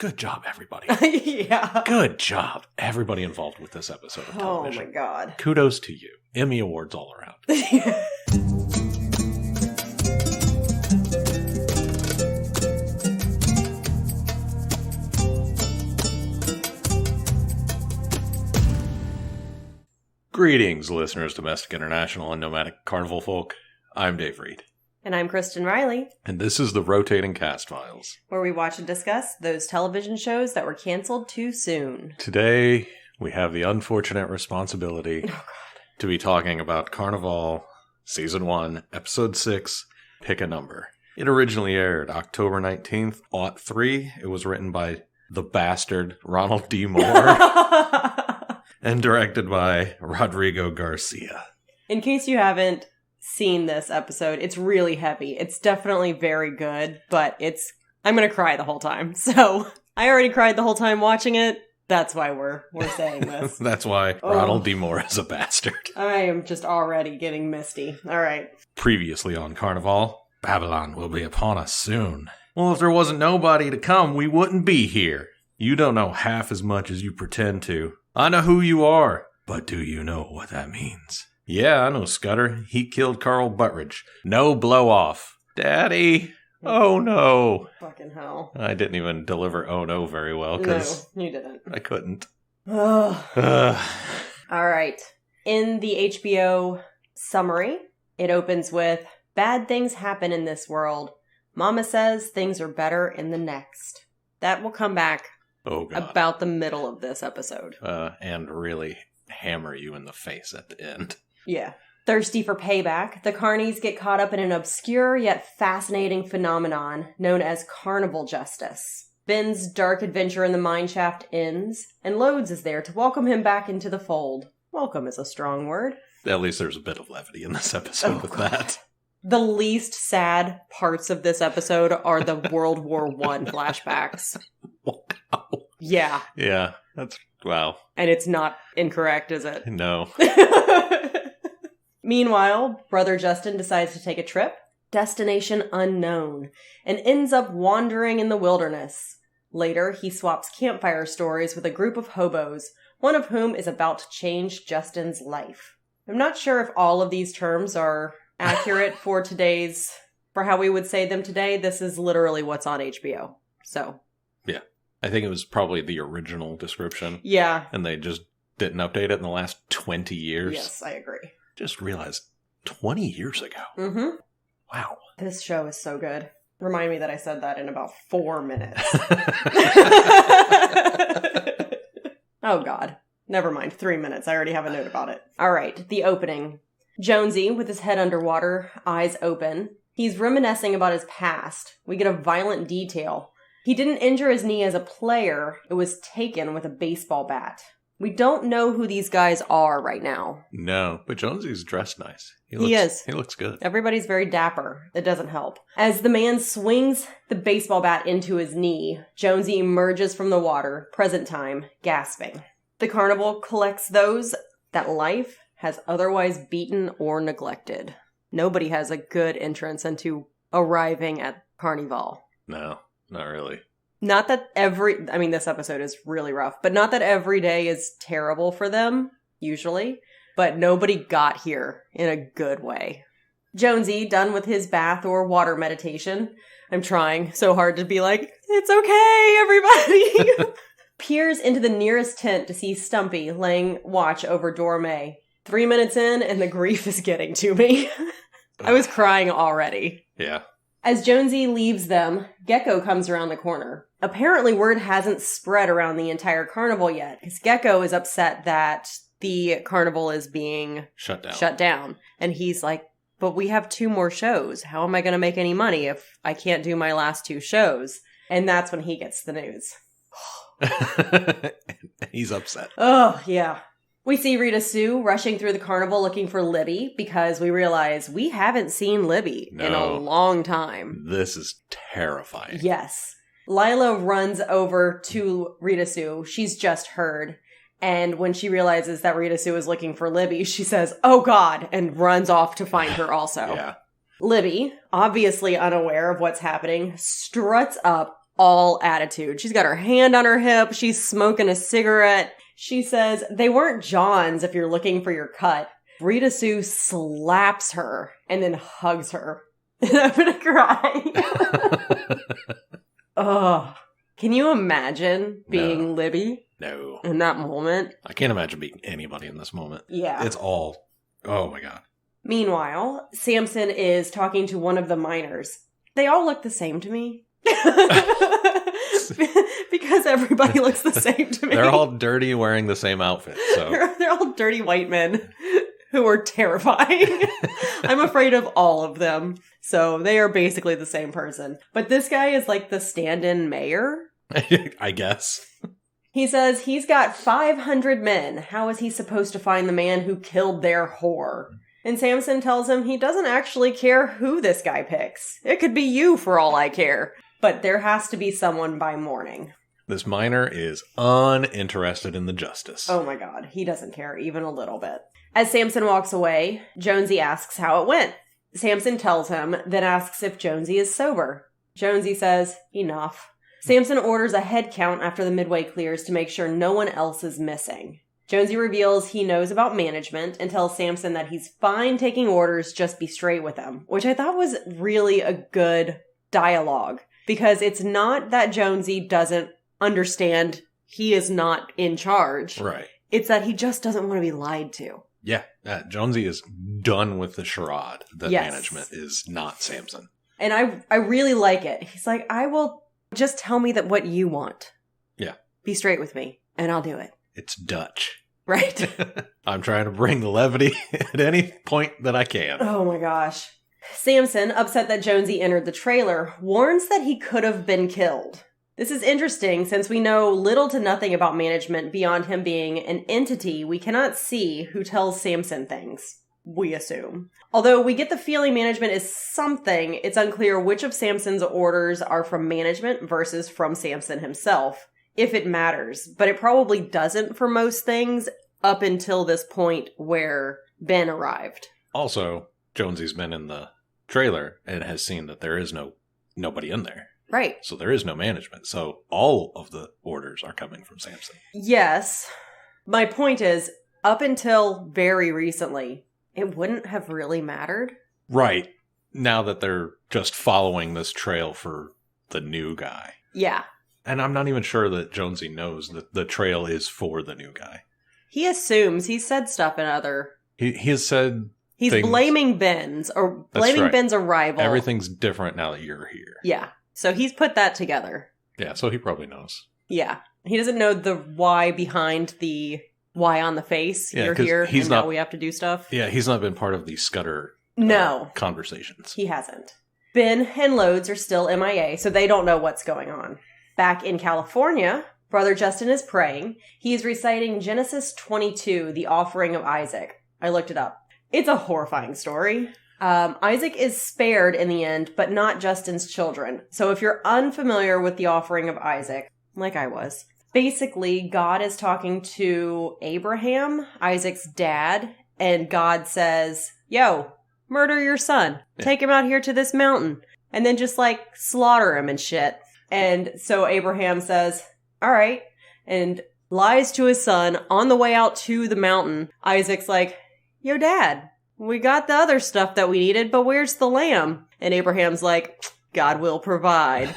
Good job, everybody. Yeah. Good job, everybody involved with this episode of television. Oh my god. Kudos to you. Emmy Awards all around. Greetings, listeners, domestic, international, and nomadic carnival folk. I'm Dave Reed. And I'm Kristen Riley. And this is the Rotating Cast Files, where we watch and discuss those television shows that were canceled too soon. Today, we have the unfortunate responsibility to be talking about Carnivale, Season 1, Episode 6, Pick a Number. It originally aired October 19th, 2003. It was written by the bastard Ronald D Moore and directed by Rodrigo Garcia. In case you haven't seen this episode, it's really heavy. It's definitely very good, but I'm gonna cry the whole time. So I already cried the whole time watching it. That's why we're saying this. That's why Ronald D Moore is a bastard. I am just already getting misty. All right. Previously on Carnivale, Babylon will be upon us soon. Well, if there wasn't nobody to come, we wouldn't be here. You don't know half as much as you pretend to. I know who you are, but do you know what that means? Yeah, I know Scudder. He killed Carl Buttridge. No blow-off. Daddy! Oh no. Fucking hell. I didn't even deliver oh no very well, because no, you didn't. I couldn't. All right. In the HBO summary, it opens with, "Bad things happen in this world. Mama says things are better in the next." That will come back about the middle of this episode. And really hammer you in the face at the end. Yeah. Thirsty for payback, the Carnies get caught up in an obscure yet fascinating phenomenon known as carnival justice. Ben's dark adventure in the mineshaft ends, and Loads is there to welcome him back into the fold. Welcome is a strong word. At least there's a bit of levity in this episode with that. The least sad parts of this episode are the World War I flashbacks. Wow. Yeah. Yeah, that's, wow. And it's not incorrect, is it? No. Meanwhile, Brother Justin decides to take a trip, destination unknown, and ends up wandering in the wilderness. Later, he swaps campfire stories with a group of hobos, one of whom is about to change Justin's life. I'm not sure if all of these terms are accurate for how we would say them today. This is literally what's on HBO. So. Yeah. I think it was probably the original description. Yeah. And they just didn't update it in the last 20 years. Yes, I agree. Just realized 20 years ago. Mm-hmm. Wow. This show is so good. Remind me that I said that in about 4 minutes. Oh, God. Never mind. 3 minutes. I already have a note about it. All right. The opening. Jonesy, with his head underwater, eyes open. He's reminiscing about his past. We get a violent detail. He didn't injure his knee as a player. It was taken with a baseball bat. We don't know who these guys are right now. No, but Jonesy's dressed nice. He is. He looks good. Everybody's very dapper. It doesn't help. As the man swings the baseball bat into his knee, Jonesy emerges from the water, present time, gasping. The carnival collects those that life has otherwise beaten or neglected. Nobody has a good entrance into arriving at Carnivale. No, not really. Not that this episode is really rough, but not that every day is terrible for them, usually, but nobody got here in a good way. Jonesy, done with his bath or water meditation, I'm trying so hard to be like, it's okay, everybody, peers into the nearest tent to see Stumpy laying watch over Dorme. 3 minutes in, and the grief is getting to me. I was crying already. Yeah. As Jonesy leaves them, Gecko comes around the corner. Apparently, word hasn't spread around the entire carnival yet, because Gecko is upset that the carnival is being shut down. And he's like, but we have 2 more shows. How am I going to make any money if I can't do my last 2 shows? And that's when he gets the news. He's upset. Oh, yeah. We see Rita Sue rushing through the carnival looking for Libby because we realize we haven't seen Libby in a long time. This is terrifying. Yes. Lila runs over to Rita Sue. She's just heard. And when she realizes that Rita Sue is looking for Libby, she says, "Oh God," and runs off to find her also. Yeah. Libby, obviously unaware of what's happening, struts up all attitude. She's got her hand on her hip. She's smoking a cigarette. She says, they weren't John's if you're looking for your cut. Rita Sue slaps her and then hugs her. And I'm gonna cry. Ugh. Can you imagine being Libby? No. In that moment? I can't imagine being anybody in this moment. Yeah. It's all, oh my God. Meanwhile, Samson is talking to one of the miners. They all look the same to me. Because everybody looks the same to me. They're all dirty wearing the same outfit. So They're all dirty white men who are terrifying. I'm afraid of all of them. So they are basically the same person. But this guy is like the stand-in mayor. I guess. He says he's got 500 men. How is he supposed to find the man who killed their whore? And Samson tells him he doesn't actually care who this guy picks. It could be you for all I care. But there has to be someone by morning. This miner is uninterested in the justice. Oh my God. He doesn't care even a little bit. As Samson walks away, Jonesy asks how it went. Samson tells him, then asks if Jonesy is sober. Jonesy says, enough. Samson orders a head count after the midway clears to make sure no one else is missing. Jonesy reveals he knows about management and tells Samson that he's fine taking orders, just be straight with them, which I thought was really a good dialogue, because it's not that Jonesy doesn't understand he is not in charge. Right. It's that he just doesn't want to be lied to. Yeah. Jonesy is done with the charade that Yes. management is not Samson. And I really like it. He's like, I will just tell me that what you want. Yeah. Be straight with me, and I'll do it. It's Dutch. Right. I'm trying to bring the levity at any point that I can. Oh my gosh. Samson, upset that Jonesy entered the trailer, warns that he could have been killed. This is interesting since we know little to nothing about management beyond him being an entity we cannot see who tells Samson things, we assume. Although we get the feeling management is something, it's unclear which of Samson's orders are from management versus from Samson himself, if it matters. But it probably doesn't for most things up until this point where Ben arrived. Also, Jonesy's been in the trailer and has seen that there is nobody in there. Right. So there is no management. So all of the orders are coming from Samson. Yes. My point is, up until very recently, it wouldn't have really mattered. Right. Now that they're just following this trail for the new guy. Yeah. And I'm not even sure that Jonesy knows that the trail is for the new guy. He assumes. He said stuff in other... He has said He's things. blaming Ben's right. Ben's arrival. Everything's different now that you're here. Yeah. So he's put that together. Yeah, so he probably knows. Yeah. He doesn't know the why behind the why on the face. Yeah, you're 'cause here he's and not- now we have to do stuff. Yeah, he's not been part of the Scudder No. conversations. He hasn't. Ben and Loads are still MIA, so they don't know what's going on. Back in California, Brother Justin is praying. He's reciting Genesis 22, the offering of Isaac. I looked it up. It's a horrifying story. Isaac is spared in the end, but not Justin's children. So if you're unfamiliar with the offering of Isaac, like I was, basically God is talking to Abraham, Isaac's dad, and God says, yo, murder your son. Take him out here to this mountain. And then just like slaughter him and shit. And so Abraham says, all right, and lies to his son on the way out to the mountain. Isaac's like, yo, Dad, we got the other stuff that we needed, but where's the lamb? And Abraham's like, God will provide.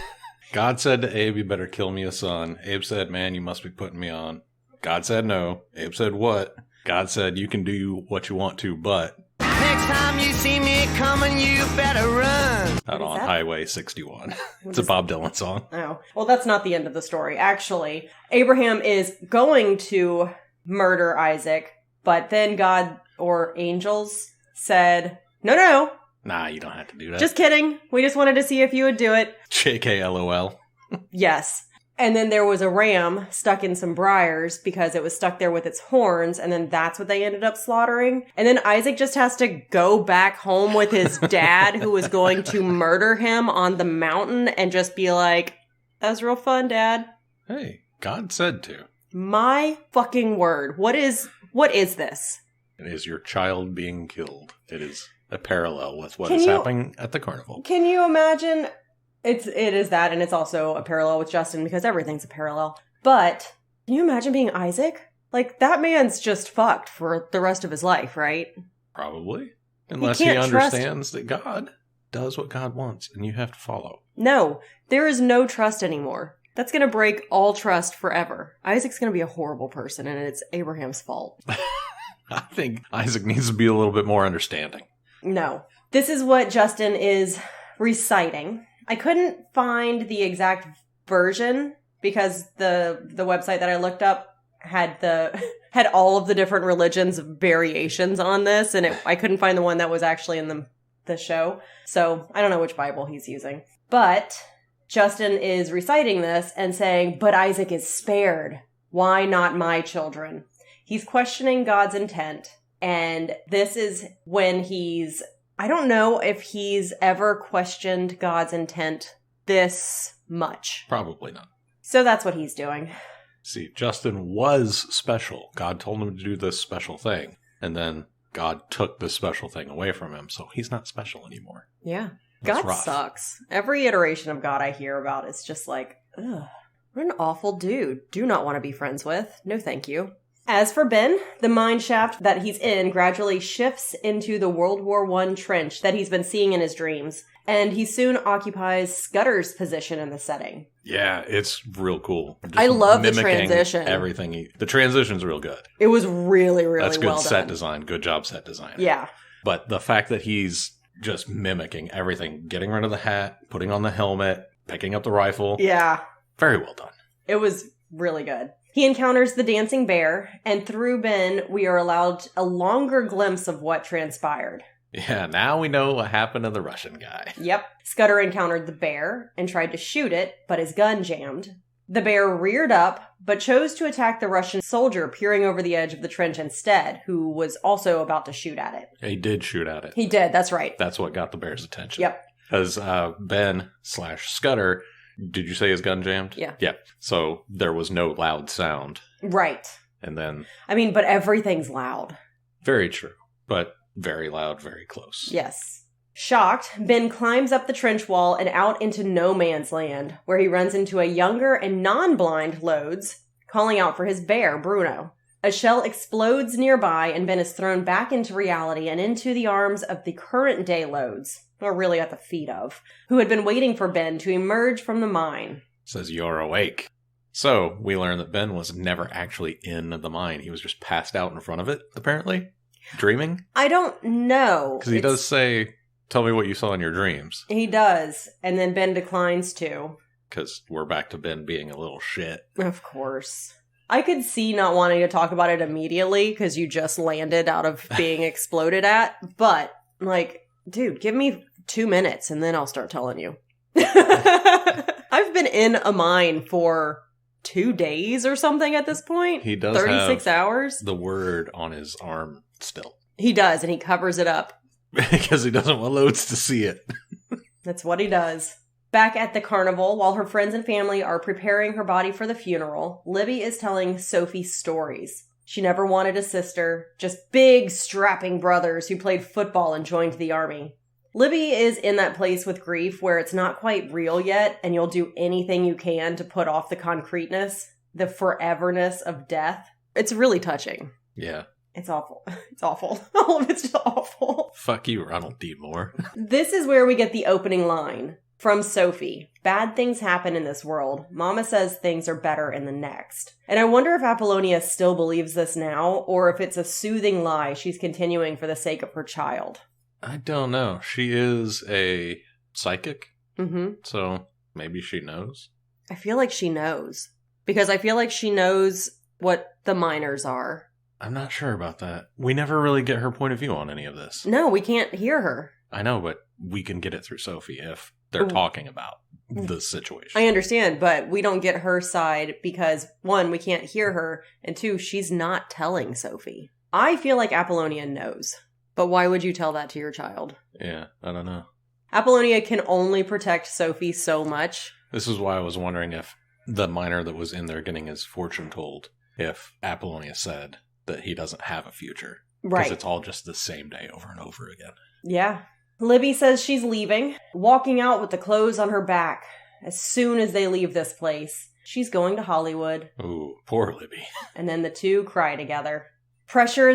God said to Abe, you better kill me a son. Abe said, man, you must be putting me on. God said no. Abe said what? God said, you can do what you want to, but... Next time you see me coming, you better run. Out on Highway 61. It's a Bob Dylan song. Oh, well, that's not the end of the story. Actually, Abraham is going to murder Isaac, but then God or angels said, no. Nah, you don't have to do that. Just kidding. We just wanted to see if you would do it. JK LOL. Yes. And then there was a ram stuck in some briars because it was stuck there with its horns, and then that's what they ended up slaughtering. And then Isaac just has to go back home with his dad, who was going to murder him on the mountain, and just be like, that was real fun, Dad. Hey, God said to. My fucking word. What is this? It is your child being killed. It is a parallel with what is happening at the carnival. Can you imagine It is that, and it's also a parallel with Justin because everything's a parallel. But can you imagine being Isaac? Like, that man's just fucked for the rest of his life, right? Probably. Unless he understands that God does what God wants, and you have to follow. No, there is no trust anymore. That's going to break all trust forever. Isaac's going to be a horrible person, and it's Abraham's fault. I think Isaac needs to be a little bit more understanding. No. This is what Justin is reciting. I couldn't find the exact version because the website that I looked up had all of the different religions' variations on this, and I couldn't find the one that was actually in the show. So I don't know which Bible he's using. But Justin is reciting this and saying, but Isaac is spared. Why not my children? He's questioning God's intent. And this is when I don't know if he's ever questioned God's intent this much. Probably not. So that's what he's doing. See, Justin was special. God told him to do this special thing. And then God took this special thing away from him. So he's not special anymore. Yeah. That's God rough. sucks. Every iteration of God I hear about is just like, ugh, what an awful dude. Do not want to be friends with. No thank you. As for Ben, the mine shaft that he's in gradually shifts into the World War I trench that he's been seeing in his dreams, and he soon occupies Scudder's position in the setting. Yeah, it's real cool. Just I love the mimicking transition. Everything. The transition's real good. It was really, really That's good well set done. design. Good job set design. Yeah. But the fact that he's just mimicking everything, getting rid of the hat, putting on the helmet, picking up the rifle. Yeah. Very well done. It was really good. He encounters the dancing bear, and through Ben, we are allowed a longer glimpse of what transpired. Yeah, now we know what happened to the Russian guy. Yep. Scudder encountered the bear and tried to shoot it, but his gun jammed. The bear reared up, but chose to attack the Russian soldier peering over the edge of the trench instead, who was also about to shoot at it. He did shoot at it. He did, that's right. That's what got the bear's attention. Yep. Because Ben/Scudder, did you say his gun jammed? Yeah. Yeah. So there was no loud sound. Right. And then... I mean, but everything's loud. Very true. But very loud, very close. Yes. Shocked, Ben climbs up the trench wall and out into no man's land, where he runs into a younger and non-blind Lodes, calling out for his bear, Bruno. A shell explodes nearby, and Ben is thrown back into reality and into the arms of the current-day Lodes, or really at the feet of, who had been waiting for Ben to emerge from the mine. Says you're awake. So, we learn that Ben was never actually in the mine. He was just passed out in front of it, apparently. Dreaming? I don't know. Because he does say, tell me what you saw in your dreams. He does, and then Ben declines to. Because we're back to Ben being a little shit. Of course. I could see not wanting to talk about it immediately, because you just landed out of being exploded at, but, like, dude, give me 2 minutes, and then I'll start telling you. I've been in a mine for 2 days or something at this point. He does 36 hours. The word on his arm still. He does, and he covers it up. Because he doesn't want Lodes to see it. That's what he does. Back at the carnival, while her friends and family are preparing her body for the funeral, Libby is telling Sophie stories. She never wanted a sister, just big, strapping brothers who played football and joined the army. Libby is in that place with grief where it's not quite real yet, and you'll do anything you can to put off the concreteness, the foreverness of death. It's really touching. Yeah. It's awful. It's awful. All of it's just awful. Fuck you, Ronald D Moore. This is where we get the opening line from Sophie. Bad things happen in this world. Mama says things are better in the next. And I wonder if Apollonia still believes this now, or if it's a soothing lie she's continuing for the sake of her child. I don't know. She is a psychic. Mm-hmm. So maybe she knows. I feel like she knows. Because I feel like she knows what the miners are. I'm not sure about that. We never really get her point of view on any of this. No, we can't hear her. I know, but we can get it through Sophie if they're talking about the situation. I understand, but we don't get her side because, 1, we can't hear her, and 2, she's not telling Sophie. I feel like Apollonia knows. But why would you tell that to your child? Yeah, I don't know. Apollonia can only protect Sophie so much. This is why I was wondering if the miner that was in there getting his fortune told, if Apollonia said that he doesn't have a future. Right. Because it's all just the same day over and over again. Yeah. Libby says she's leaving, walking out with the clothes on her back. As soon as they leave this place, she's going to Hollywood. Ooh, poor Libby. And then the two cry together. Pressure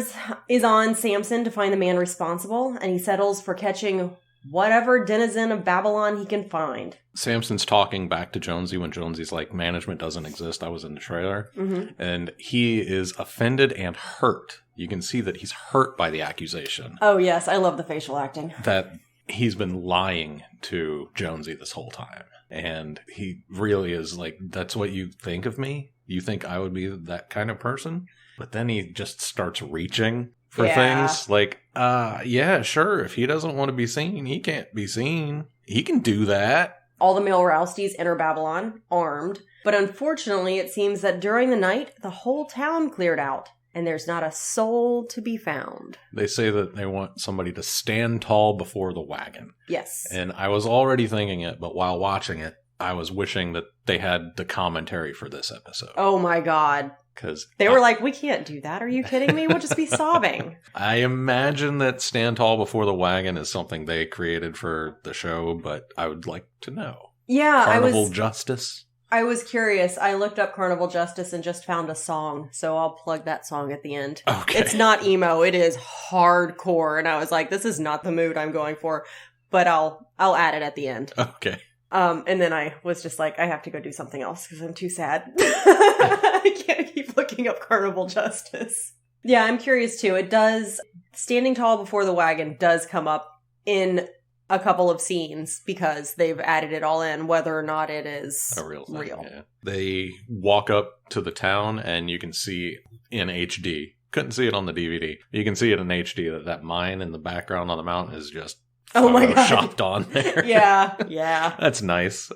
is on Samson to find the man responsible, and he settles for catching whatever denizen of Babylon he can find. Samson's talking back to Jonesy when Jonesy's like, management doesn't exist. I was in the trailer. Mm-hmm. And he is offended and hurt. You can see that he's hurt by the accusation. Oh, yes. I love the facial acting. That he's been lying to Jonesy this whole time. And he really is like, that's what you think of me? You think I would be that kind of person? But then he just starts reaching for things like, yeah, sure. If he doesn't want to be seen, he can't be seen. He can do that. All the male Rousties enter Babylon, armed. But unfortunately, it seems that during the night, the whole town cleared out, and there's not a soul to be found. They say that they want somebody to stand tall before the wagon. Yes. And I was already thinking it, but while watching it, I was wishing that they had the commentary for this episode. Oh my God. Because they were like, we can't do that. Are you kidding me? We'll just be sobbing. I imagine that Stand Tall Before the Wagon is something they created for the show, but I would like to know. Yeah, Carnival Justice? I was curious. I looked up Carnival Justice and just found a song, so I'll plug that song at the end. Okay. It's not emo. It is hardcore, and I was like, this is not the mood I'm going for, but I'll add it at the end. Okay. And then I was just like, I have to go do something else because I'm too sad. I can't keep looking up Carnival Justice. Yeah, I'm curious too. It does, Standing Tall Before the Wagon does come up in a couple of scenes because they've added it all in, whether or not it is a real thing. Yeah. They walk up to the town and you can see in HD. Couldn't see it on the DVD. You can see it in HD that mine in the background on the mountain is just photoshopped on there. Yeah. That's nice.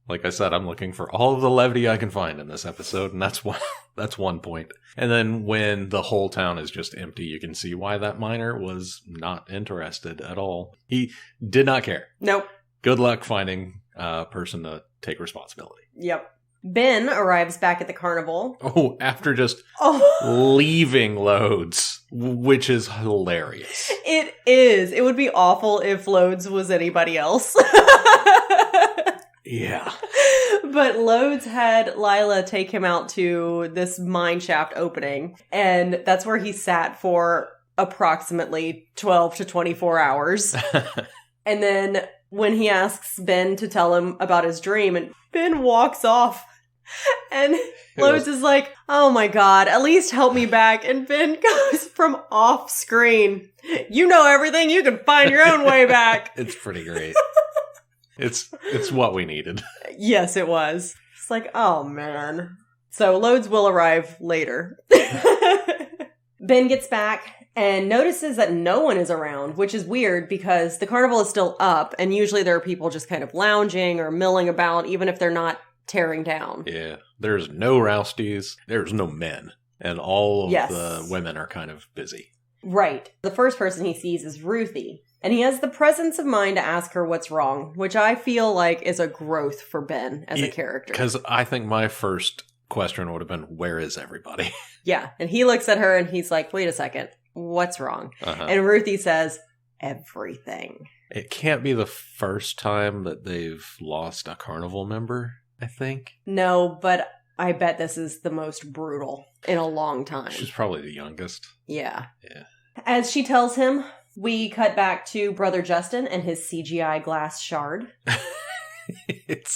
Like I said, I'm looking for all of the levity I can find in this episode, and that's one point. And then when the whole town is just empty, you can see why that miner was not interested at all. He did not care. Nope. Good luck finding a person to take responsibility. Yep. Ben arrives back at the carnival. Oh, after just leaving Loads, which is hilarious. It is. It would be awful if Loads was anybody else. Yeah. But Loads had Lila take him out to this mine shaft opening, and that's where he sat for approximately 12 to 24 hours. And then when he asks Ben to tell him about his dream, and Ben walks off, and Loads is like, oh my God, at least help me back. And Ben goes from off screen, you know everything, you can find your own way back. It's pretty great. It's what we needed. Yes, it was. It's like, oh man. So Loads will arrive later. Ben gets back and notices that no one is around, which is weird because the carnival is still up, and usually there are people just kind of lounging or milling about, even if they're not tearing down. Yeah. There's no Rousties. There's no men. And all of the women are kind of busy. Right. The first person he sees is Ruthie. And he has the presence of mind to ask her what's wrong, which I feel like is a growth for Ben as a character. Because I think my first question would have been, where is everybody? Yeah. And he looks at her and he's like, wait a second, what's wrong? Uh-huh. And Ruthie says, everything. It can't be the first time that they've lost a carnival member, I think. No, but I bet this is the most brutal in a long time. She's probably the youngest. Yeah. As she tells him, we cut back to Brother Justin and his CGI glass shard. It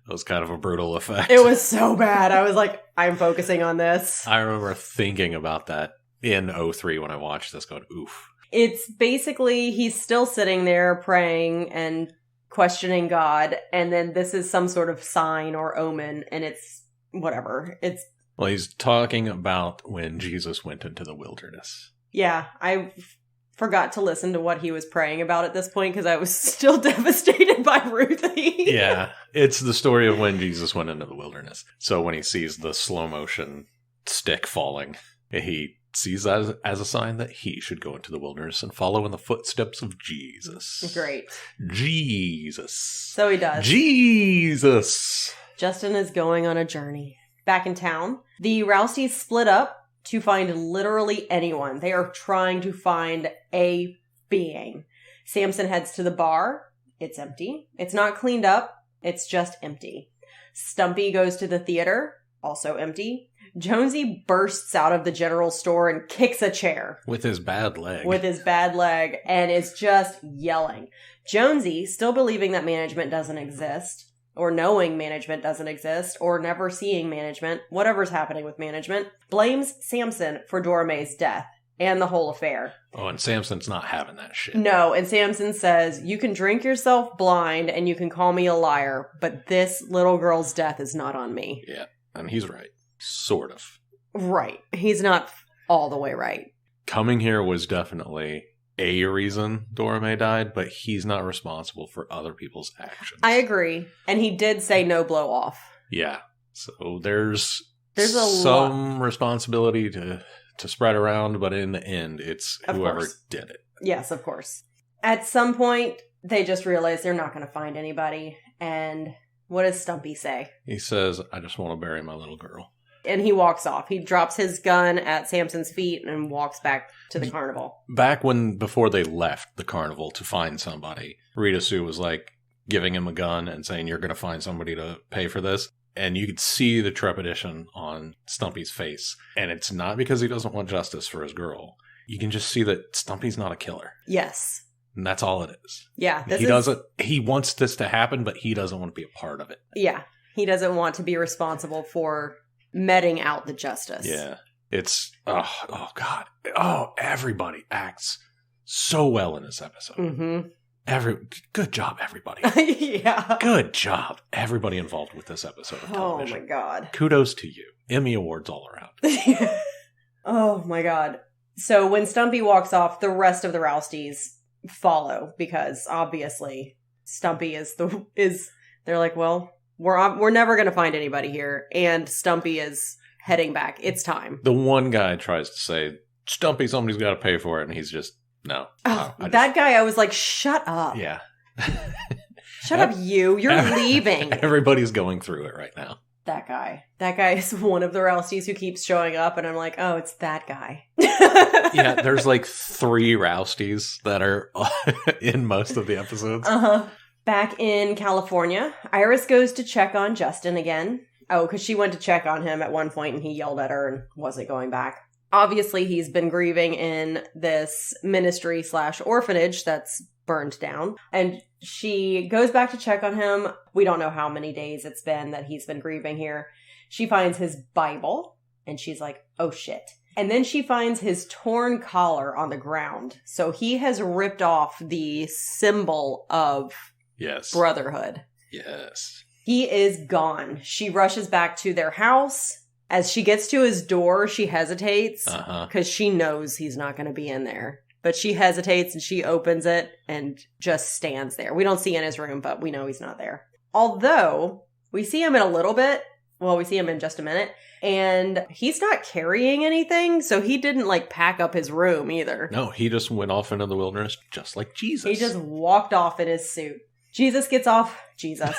was kind of a brutal effect. It was so bad. I was like, I'm focusing on this. I remember thinking about that in 03 when I watched this, going, oof. It's basically, he's still sitting there praying and questioning God, and then this is some sort of sign or omen, and it's whatever. Well, he's talking about when Jesus went into the wilderness. Yeah, I forgot to listen to what he was praying about at this point because I was still devastated by Ruthie. Yeah, it's the story of when Jesus went into the wilderness. So when he sees the slow motion stick falling, he sees that as a sign that he should go into the wilderness and follow in the footsteps of Jesus. Great. Jesus. So he does. Jesus. Justin is going on a journey. Back in town, the Rousties split up to find literally anyone. They are trying to find a being. Samson heads to the bar. It's empty. It's not cleaned up. It's just empty. Stumpy goes to the theater. Also empty. Jonesy bursts out of the general store and kicks a chair. With his bad leg. And is just yelling. Jonesy, still believing that management doesn't exist, or knowing management doesn't exist, or never seeing management, whatever's happening with management, blames Samson for Dora Mae's death and the whole affair. Oh, and Samson's not having that shit. No, and Samson says, you can drink yourself blind and you can call me a liar, but this little girl's death is not on me. Yeah, and he's right. Sort of. Right. He's not all the way right. Coming here was definitely a reason Dora Mae died, but he's not responsible for other people's actions. I agree. And he did say no blow off. Yeah. So there's some responsibility to spread around, but in the end, it's whoever did it. Yes, of course. At some point, they just realize they're not going to find anybody. And what does Stumpy say? He says, I just want to bury my little girl. And he walks off. He drops his gun at Samson's feet and walks back to the carnival. Back before they left the carnival to find somebody, Rita Sue was like giving him a gun and saying, you're going to find somebody to pay for this. And you could see the trepidation on Stumpy's face. And it's not because he doesn't want justice for his girl. You can just see that Stumpy's not a killer. Yes. And that's all it is. Yeah. He wants this to happen, but he doesn't want to be a part of it. Yeah. He doesn't want to be responsible for meting out the justice. Yeah. It's, oh God. Oh, everybody acts so well in this episode. Mm-hmm. Good job, everybody. Yeah. Good job, everybody involved with this episode of television. Oh my God. Kudos to you. Emmy Awards all around. Oh my God. So when Stumpy walks off, the rest of the Rousties follow because obviously Stumpy they're like, well, we're never going to find anybody here. And Stumpy is heading back. It's time. The one guy tries to say, Stumpy, somebody's got to pay for it. And he's just, no. That guy, I was like, shut up. Yeah. Shut up, you. You're leaving. Everybody's going through it right now. That guy. That guy is one of the Rousties who keeps showing up. And I'm like, oh, it's that guy. Yeah, there's like 3 Rousties that are in most of the episodes. Uh-huh. Back in California, Iris goes to check on Justin again. Oh, because she went to check on him at one point and he yelled at her and wasn't going back. Obviously, he's been grieving in this ministry/orphanage that's burned down. And she goes back to check on him. We don't know how many days it's been that he's been grieving here. She finds his Bible and she's like, oh shit. And then she finds his torn collar on the ground. So he has ripped off the symbol of brotherhood. Yes. He is gone. She rushes back to their house. As she gets to his door, she hesitates because she knows he's not going to be in there. But she hesitates and she opens it and just stands there. We don't see in his room, but we know he's not there. Although, we see him in a little bit. Well, we see him in just a minute. And he's not carrying anything, so he didn't, pack up his room either. No, he just went off into the wilderness just like Jesus. He just walked off in his suit. Jesus gets off. Jesus.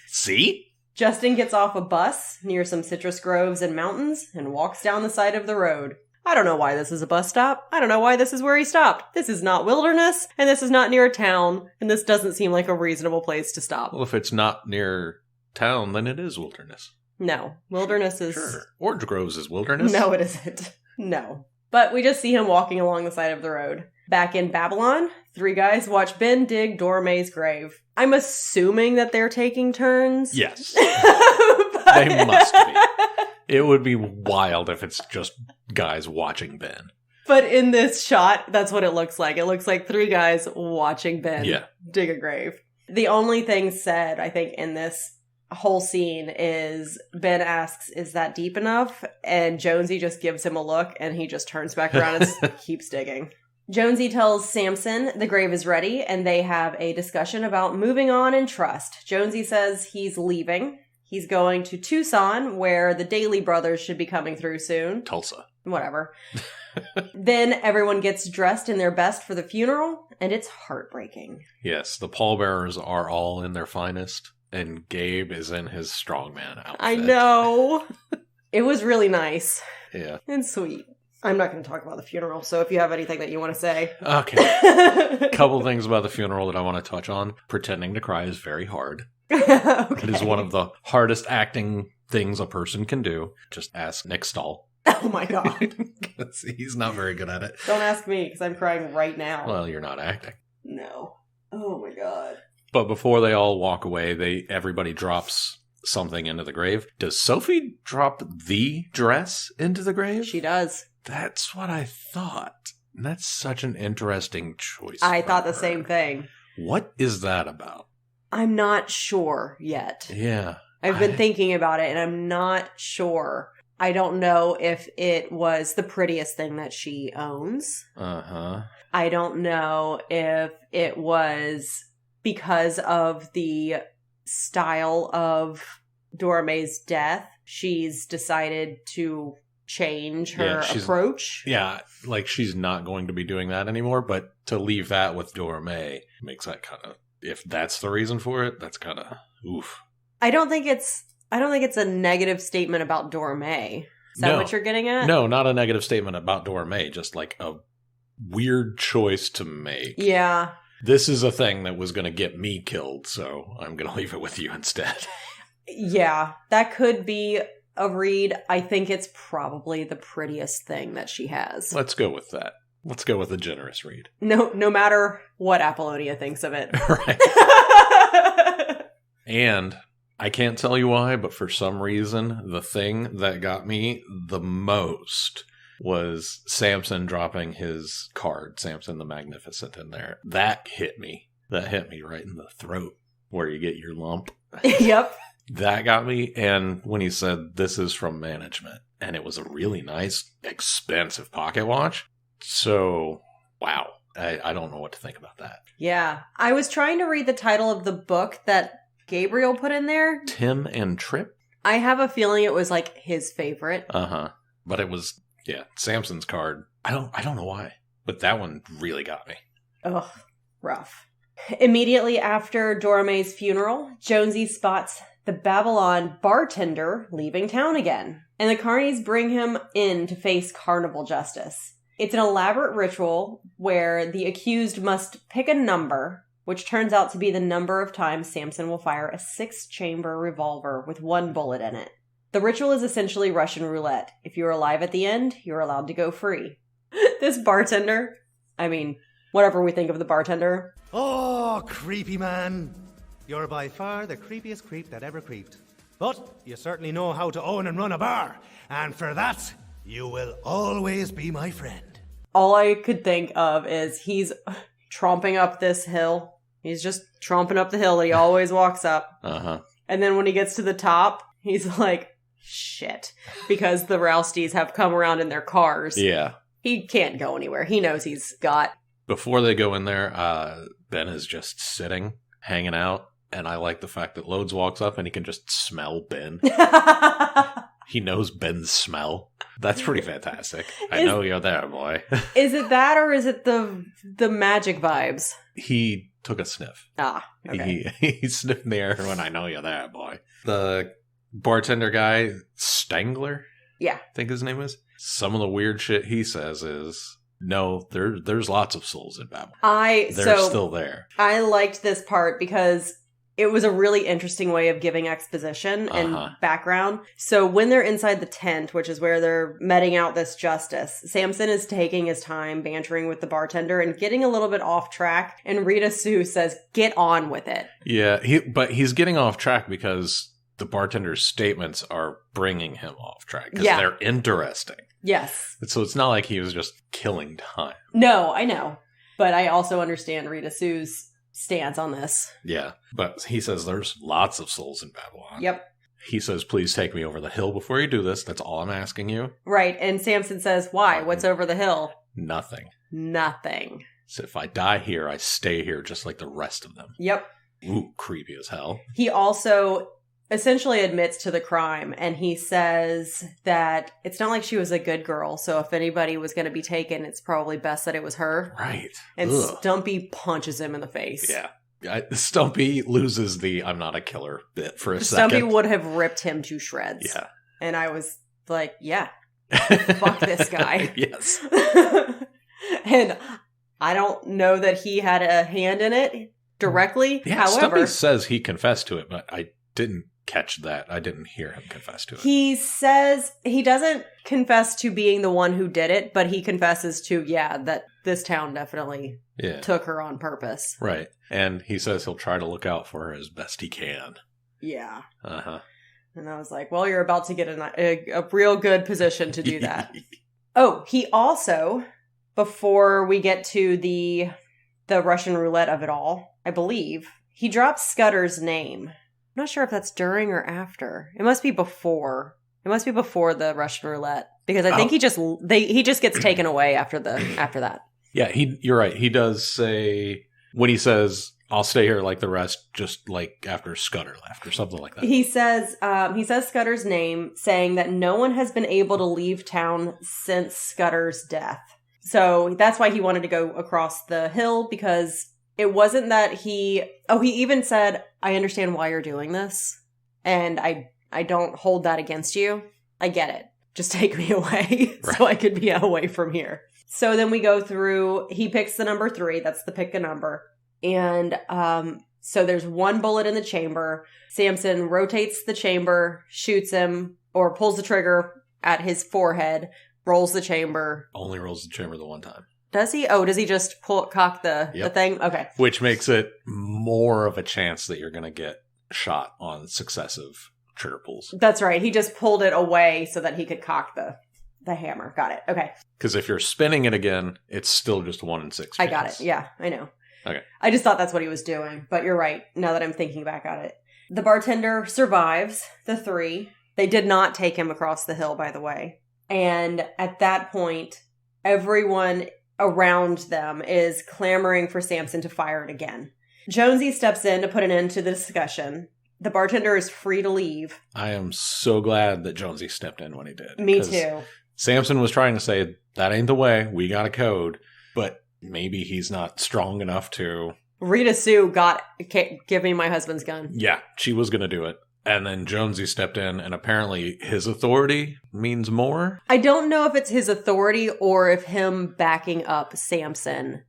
See? Justin gets off a bus near some citrus groves and mountains and walks down the side of the road. I don't know why this is a bus stop. I don't know why this is where he stopped. This is not wilderness, and this is not near a town, and this doesn't seem like a reasonable place to stop. Well, if it's not near town, then it is wilderness. No. Wilderness is... Sure. Orange Groves is wilderness. No, it isn't. No. But we just see him walking along the side of the road. Back in Babylon, 3 guys watch Ben dig Dora Mae's grave. I'm assuming that they're taking turns. Yes. They must be. It would be wild if it's just guys watching Ben. But in this shot, that's what it looks like. It looks like 3 guys watching Ben dig a grave. The only thing said, I think, in this whole scene is Ben asks, is that deep enough? And Jonesy just gives him a look and he just turns back around and keeps digging. Jonesy tells Samson the grave is ready and they have a discussion about moving on in trust. Jonesy says he's leaving. He's going to Tucson, where the Daly brothers should be coming through soon. Tulsa. Whatever. Then everyone gets dressed in their best for the funeral, and it's heartbreaking. Yes, the pallbearers are all in their finest, and Gabe is in his strongman outfit. I know. It was really nice. Yeah. And sweet. I'm not going to talk about the funeral, so if you have anything that you want to say. Okay. Couple things about the funeral that I want to touch on. Pretending to cry is very hard. Okay. It is one of the hardest acting things a person can do. Just ask Nick Stahl. Oh my god. He's not very good at it. Don't ask me, because I'm crying right now. Well, you're not acting. No. Oh my god. But before they all walk away, everybody drops something into the grave. Does Sophie drop the dress into the grave? She does. That's what I thought. And that's such an interesting choice. I thought the same thing. What is that about? I'm not sure yet. Yeah. I've been thinking about it, and I'm not sure. I don't know if it was the prettiest thing that she owns. Uh-huh. I don't know if it was because of the style of Dorme's death. She's decided to change her approach. Yeah, like she's not going to be doing that anymore, but to leave that with Dorme makes that kind of, if that's the reason for it, that's kind of oof. I don't think it's a negative statement about Dorme. Is that what you're getting at? No, not a negative statement about Dorme, just like a weird choice to make. Yeah. This is a thing that was going to get me killed, so I'm going to leave it with you instead. Yeah, that could be a read. I think it's probably the prettiest thing that she has. Let's go with that. Let's go with a generous read. No matter what Apollonia thinks of it. Right. And I can't tell you why, but for some reason, the thing that got me the most was Samson dropping his card, Samson the Magnificent, in there. That hit me. That hit me right in the throat, where you get your lump. Yep. That got me, and when he said, this is from management, and it was a really nice, expensive pocket watch. So, wow. I don't know what to think about that. Yeah. I was trying to read the title of the book that Gabriel put in there. Tim and Trip? I have a feeling it was like his favorite. Uh-huh. But it was, Samson's card. I don't know why, but that one really got me. Ugh, rough. Immediately after Dorme's funeral, Jonesy spots the Babylon bartender leaving town again, and the Carnies bring him in to face carnival justice. It's an elaborate ritual where the accused must pick a number, which turns out to be the number of times Samson will fire a 6-chamber revolver with 1 bullet in it. The ritual is essentially Russian roulette. If you're alive at the end, you're allowed to go free. This bartender, I mean, whatever we think of the bartender. Oh, creepy man. You're by far the creepiest creep that ever creeped. But you certainly know how to own and run a bar. And for that, you will always be my friend. All I could think of is he's tromping up this hill. He's just tromping up the hill that he always walks up. Uh-huh. And then when he gets to the top, he's like, shit. Because the Rousties have come around in their cars. Yeah. He can't go anywhere. He knows he's got... Before they go in there, Ben is just sitting, hanging out. And I like the fact that Loads walks up and he can just smell Ben. He knows Ben's smell. That's pretty fantastic. I know you're there, boy. Is it that, or is it the magic vibes? He took a sniff. Ah, okay. He sniffed in the air when I know you're there, boy. The bartender guy, Stangler? Yeah. I think his name is. Some of the weird shit he says is, no, there's lots of souls in Babylon. They're still there. I liked this part because it was a really interesting way of giving exposition and background. So when they're inside the tent, which is where they're meting out this justice, Samson is taking his time bantering with the bartender and getting a little bit off track. And Rita Sue says, get on with it. Yeah, but he's getting off track because the bartender's statements are bringing him off track. Because they're interesting. Yes. So it's not like he was just killing time. No, I know. But I also understand Rita Sue's stance on this. Yeah, but he says there's lots of souls in Babylon. Yep. He says, please take me over the hill before you do this. That's all I'm asking you. Right, and Samson says, why? What's over the hill? Nothing. So if I die here, I stay here just like the rest of them. Yep. Ooh, creepy as hell. He also essentially admits to the crime, and he says that it's not like she was a good girl, so if anybody was going to be taken, it's probably best that it was her. Right. And Stumpy punches him in the face. Yeah. Stumpy loses the I'm not a killer bit for a second. Stumpy would have ripped him to shreds. Yeah. And I was like, yeah. fuck this guy. Yes. And I don't know that he had a hand in it directly. Yeah, However, Stumpy says he confessed to it, but I didn't catch that. I didn't hear him confess to it. he says he doesn't confess to being the one who did it, but he confesses to, that this town definitely took her on purpose. Right. And he says he'll try to look out for her as best he can. Yeah. Uh-huh. And I was like, well, you're about to get a real good position to do that. Oh, he also, before we get to the Russian roulette of it all, I believe, he drops Scudder's name. I'm not sure if that's during or after. It must be before. It must be before the Russian roulette, because I think he just gets taken away after that. Yeah, you're right. He does say, when he says, I'll stay here like the rest, just like after Scudder left or something like that. He says Scudder's name, saying that no one has been able to leave town since Scudder's death. So that's why he wanted to go across the hill, because it wasn't that he even said, I understand why you're doing this, and I don't hold that against you. I get it. Just take me away so I could be away from here. So then we go through, he picks the number 3. That's the pick a number. And so there's one bullet in the chamber. Samson rotates the chamber, shoots him, or pulls the trigger at his forehead, rolls the chamber. Only rolls the chamber the one time. Does he? Oh, does he just cock the thing? Okay. Which makes it more of a chance that you're going to get shot on successive trigger pulls. That's right. He just pulled it away so that he could cock the hammer. Got it. Okay. Because if you're spinning it again, it's still just 1 in 6 chance. I got it. Yeah, I know. Okay. I just thought that's what he was doing, but you're right, now that I'm thinking back at it. The bartender survives the 3. They did not take him across the hill, by the way. And at that point, everyone around them is clamoring for Samson to fire it again. Jonesy steps in to put an end to the discussion. The bartender is free to leave. I am so glad that Jonesy stepped in when he did. Me too. Samson was trying to say, that ain't the way, we got a code, but maybe he's not strong enough to... Rita Sue give me my husband's gun. Yeah, she was going to do it. And then Jonesy stepped in, and apparently his authority means more. I don't know if it's his authority or if him backing up Samson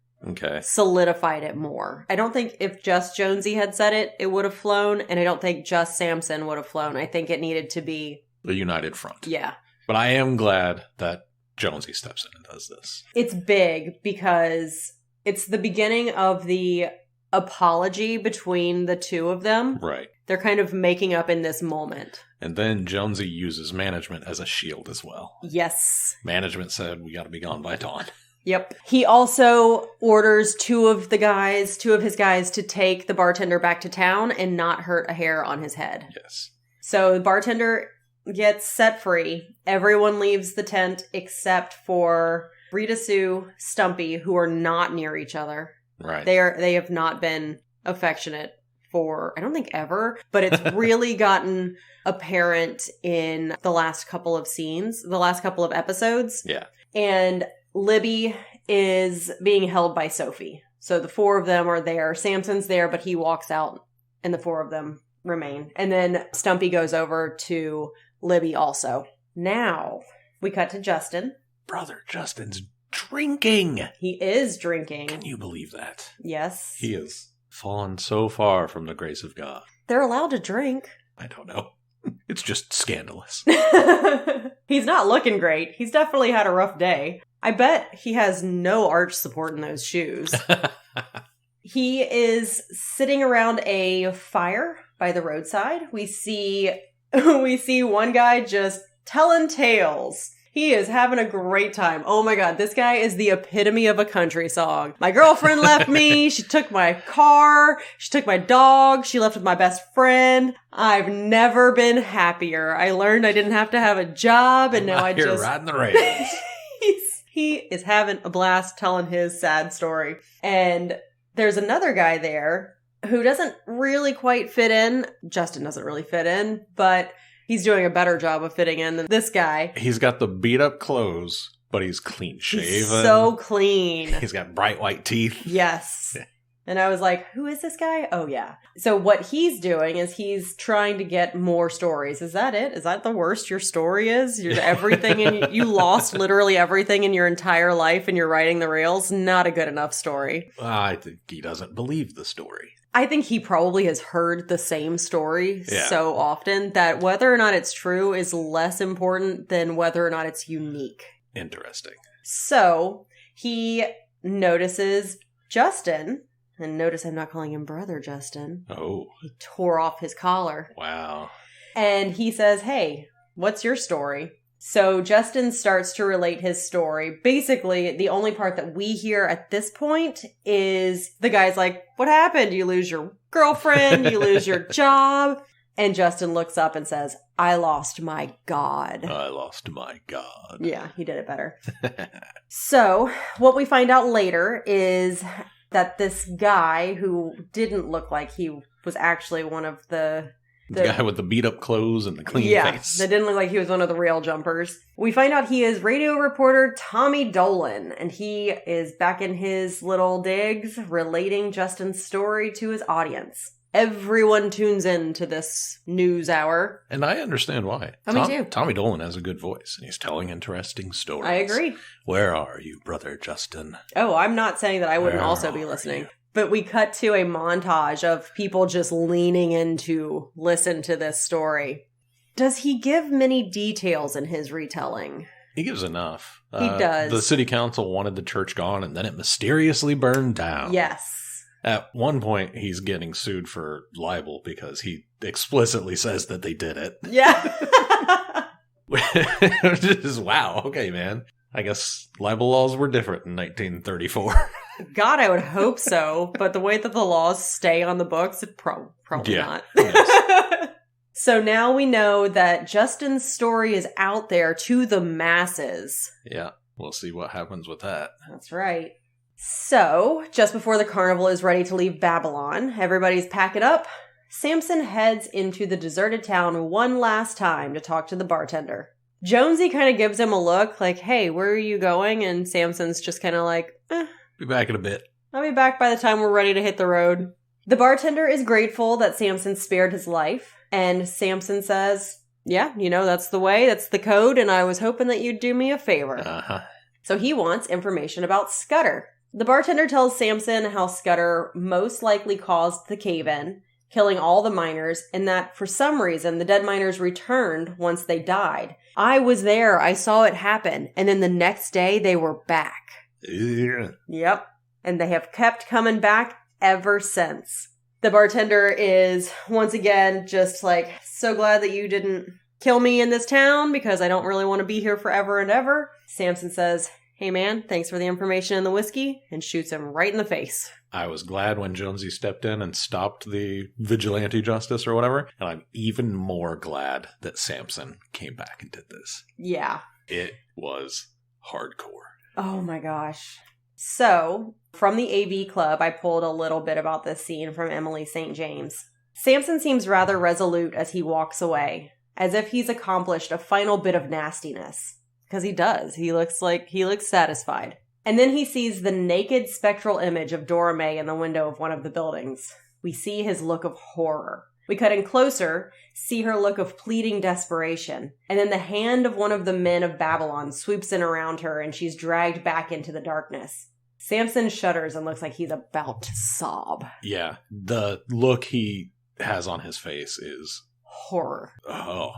solidified it more. I don't think if just Jonesy had said it, it would have flown. And I don't think just Samson would have flown. I think it needed to be... a united front. Yeah. But I am glad that Jonesy steps in and does this. It's big because it's the beginning of the apology between the two of them. Right. They're kind of making up in this moment. And then Jonesy uses management as a shield as well. Yes. Management said, we got to be gone by dawn. Yep. He also orders two of his guys to take the bartender back to town and not hurt a hair on his head. Yes. So the bartender gets set free. Everyone leaves the tent except for Rita Sue, Stumpy, who are not near each other. Right. They have not been affectionate for, I don't think ever, but it's really gotten apparent in the last couple of episodes. Yeah. And Libby is being held by Sophie. So the 4 of them are there. Samson's there, but he walks out and the 4 of them remain. And then Stumpy goes over to Libby also. Now we cut to Justin. Brother Justin's drinking. He is drinking. Can you believe that? Yes. He has fallen so far from the grace of God. They're allowed to drink. I don't know. It's just scandalous. He's not looking great. He's definitely had a rough day. I bet he has no arch support in those shoes. He is sitting around a fire by the roadside. We see one guy just telling tales. He is having a great time. Oh my God, this guy is the epitome of a country song. My girlfriend left me. She took my car. She took my dog. She left with my best friend. I've never been happier. I learned I didn't have to have a job, and now You're riding the rails. He is having a blast telling his sad story. And there's another guy there who doesn't really quite fit in. Justin doesn't really fit in, but he's doing a better job of fitting in than this guy. He's got the beat up clothes, but he's clean shaven. He's so clean. He's got bright white teeth. Yes. And I was like, who is this guy? Oh, yeah. So what he's doing is he's trying to get more stories. Is that it? Is that the worst your story is? You lost literally everything in your entire life and you're writing the reels? Not a good enough story. I think he doesn't believe the story. I think he probably has heard the same story so often that whether or not it's true is less important than whether or not it's unique. Interesting. So he notices Justin. And notice I'm not calling him Brother Justin. Oh. He tore off his collar. Wow. And he says, hey, what's your story? So Justin starts to relate his story. Basically, the only part that we hear at this point is the guy's like, what happened? You lose your girlfriend? You lose your job? And Justin looks up and says, I lost my God. I lost my God. Yeah, he did it better. So what we find out later is that this guy who didn't look like he was actually one of the guy with the beat up clothes and the clean face. That didn't look like he was one of the rail jumpers. We find out he is radio reporter Tommy Dolan, and he is back in his little digs relating Justin's story to his audience. Everyone tunes in to this news hour. And I understand why. Me too. Tommy Dolan has a good voice, and he's telling interesting stories. I agree. Where are you, Brother Justin? Oh, I'm not saying that I wouldn't also be listening. But we cut to a montage of people just leaning in to listen to this story. Does he give many details in his retelling? He gives enough. He does. The city council wanted the church gone, and then it mysteriously burned down. Yes. At one point, he's getting sued for libel because he explicitly says that they did it. Yeah. Just, wow. Okay, man. I guess libel laws were different in 1934. God, I would hope so. But the way that the laws stay on the books, it probably not. Yes. So now we know that Justin's story is out there to the masses. Yeah. We'll see what happens with that. That's right. So, just before the carnival is ready to leave Babylon, everybody's packing up. Samson heads into the deserted town one last time to talk to the bartender. Jonesy kind of gives him a look like, hey, where are you going? And Samson's just kind of like, Be back in a bit. I'll be back by the time we're ready to hit the road. The bartender is grateful that Samson spared his life. And Samson says, yeah, that's the way, that's the code, and I was hoping that you'd do me a favor. Uh-huh. So he wants information about Scudder. The bartender tells Samson how Scudder most likely caused the cave-in, killing all the miners, and that for some reason the dead miners returned once they died. I was there, I saw it happen, and then the next day they were back. Yeah. Yep. And they have kept coming back ever since. The bartender is, once again, just like, so glad that you didn't kill me in this town because I don't really want to be here forever and ever. Samson says, hey man, thanks for the information and the whiskey, and shoots him right in the face. I was glad when Jonesy stepped in and stopped the vigilante justice or whatever, and I'm even more glad that Samson came back and did this. Yeah. It was hardcore. Oh my gosh. So, from the AV Club, I pulled a little bit about this scene from Emily St. James. Samson seems rather resolute as he walks away, as if he's accomplished a final bit of nastiness. Because he does. He looks satisfied. And then he sees the naked spectral image of Dora Mae in the window of one of the buildings. We see his look of horror. We cut in closer, see her look of pleading desperation, and then the hand of one of the men of Babylon swoops in around her and she's dragged back into the darkness. Samson shudders and looks like he's about to sob. Yeah, the look he has on his face is horror. Oh.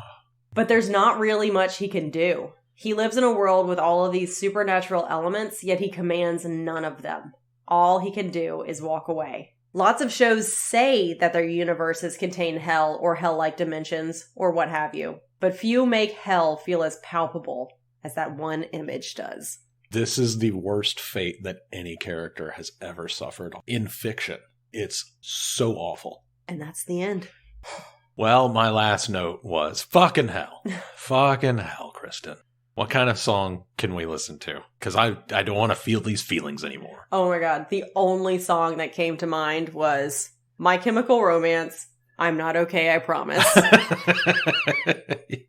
But there's not really much he can do. He lives in a world with all of these supernatural elements, yet he commands none of them. All he can do is walk away. Lots of shows say that their universes contain hell or hell-like dimensions or what have you, but few make hell feel as palpable as that one image does. This is the worst fate that any character has ever suffered in fiction. It's so awful. And that's the end. Well, my last note was, fucking hell. Fucking hell, Kristen. What kind of song can we listen to? Because I don't want to feel these feelings anymore. Oh my god. The only song that came to mind was My Chemical Romance, I'm Not Okay, I Promise.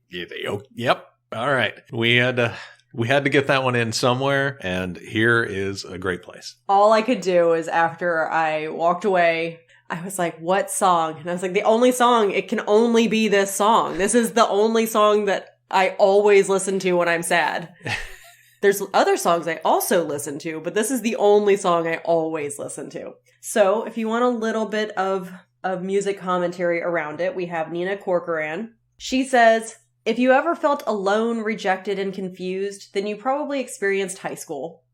Yep. All right. We had to We had to get that one in somewhere, and here is a great place. All I could do is after I walked away, I was like, what song? And I was like, the only song, it can only be this song. This is the only song that I always listen to when I'm sad. There's other songs I also listen to, but this is the only song I always listen to. So if you want a little bit of music commentary around it, we have Nina Corcoran. She says, if you ever felt alone, rejected, and confused, then you probably experienced high school.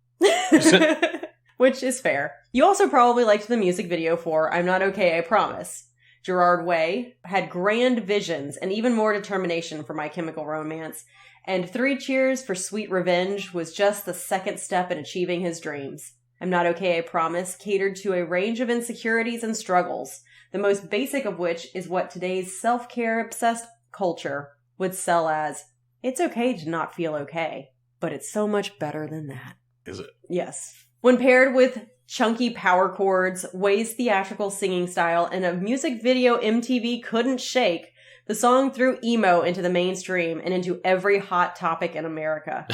Which is fair. You also probably liked the music video for I'm Not Okay, I Promise. Gerard Way had grand visions and even more determination for My Chemical Romance. And 3 Cheers for Sweet Revenge was just the second step in achieving his dreams. I'm Not Okay, I Promise catered to a range of insecurities and struggles, the most basic of which is what today's self-care obsessed culture would sell as, it's okay to not feel okay, but it's so much better than that. Is it? Yes. When paired with chunky power chords, Way's theatrical singing style, and a music video MTV couldn't shake, the song threw emo into the mainstream and into every hot topic in America.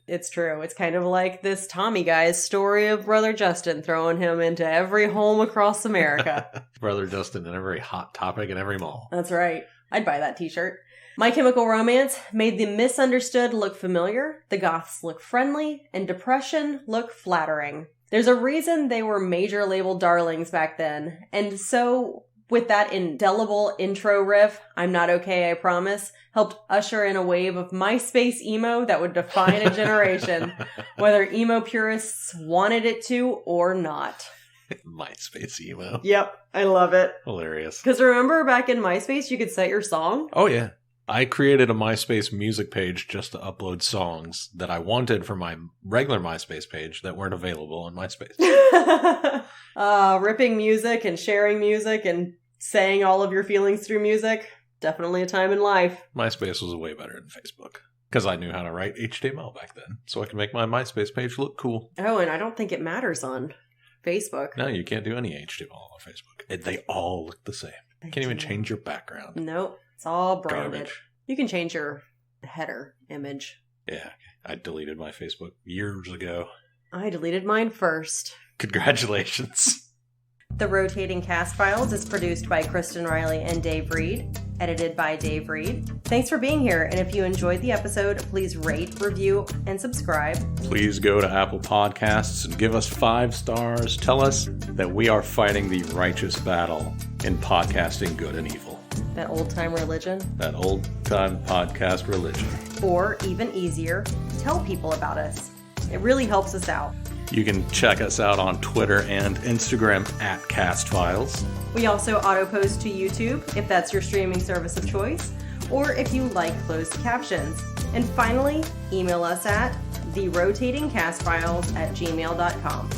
It's true. It's kind of like this Tommy guy's story of Brother Justin throwing him into every home across America. Brother Justin in every hot topic in every mall. That's right. I'd buy that t-shirt. My Chemical Romance made the misunderstood look familiar, the goths look friendly, and depression look flattering. There's a reason they were major label darlings back then, and so with that indelible intro riff, I'm Not Okay, I Promise, helped usher in a wave of MySpace emo that would define a generation, whether emo purists wanted it to or not. MySpace emo. Yep, I love it. Hilarious. Because remember back in MySpace, you could set your song? Oh, yeah. I created a MySpace music page just to upload songs that I wanted for my regular MySpace page that weren't available on MySpace. Ripping music and sharing music and saying all of your feelings through music. Definitely a time in life. MySpace was way better than Facebook. Because I knew how to write HTML back then. So I could make my MySpace page look cool. Oh, and I don't think it matters on Facebook. No, you can't do any HTML on Facebook. They all look the same. You can't even change your background. Nope. It's all branded. Garbage. You can change your header image. Yeah, I deleted my Facebook years ago. I deleted mine first. Congratulations. The Rotating Cast Files is produced by Kristen Riley and Dave Reed, edited by Dave Reed. Thanks for being here, and if you enjoyed the episode, please rate, review, and subscribe. Please go to Apple Podcasts and give us 5 stars. Tell us that we are fighting the righteous battle in podcasting good and evil. That old-time religion. That old-time podcast religion. Or, even easier, tell people about us. It really helps us out. You can check us out on Twitter and Instagram at CastFiles. We also auto-post to YouTube, if that's your streaming service of choice, or if you like closed captions. And finally, email us at therotatingcastfiles@gmail.com.